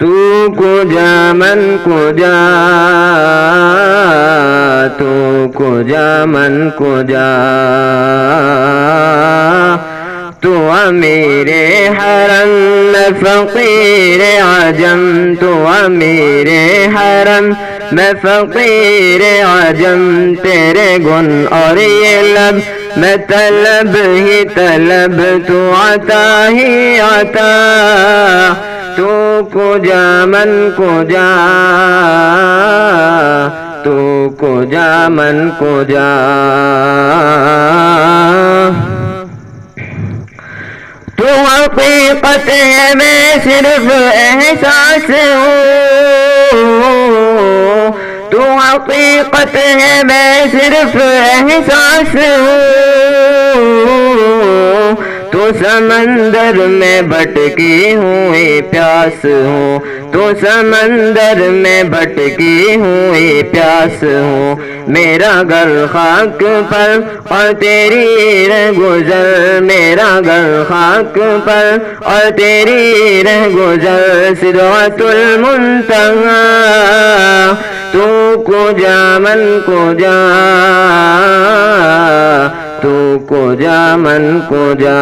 तू कुजा मन कुजा, तू कुजा मन कुजा, तू अमीरे हरम में फ़कीर आजम, तू अमीरे हरम में फ़कीर आजम। तेरे गुन और ये लब मैं तलब ही तलब, तू आता ही आता। तू कुजा मन कुजा, तू कुजा मन कुजा, तू हकीकत है मैं सिर्फ एहसास हूँ, तू हकीकत है मैं सिर्फ एहसास हूँ। तो समंदर में भटकी हुई प्यास हूँ, तो समंदर में भटकी हुई प्यास हूँ। मेरा घर खाक पर और तेरी रह गुजर, मेरा घर खाक पर और तेरी रह गुजर। सिदरतुल मुंतहा तू कुजा मन कुजा, तू कुजा मन कुजा।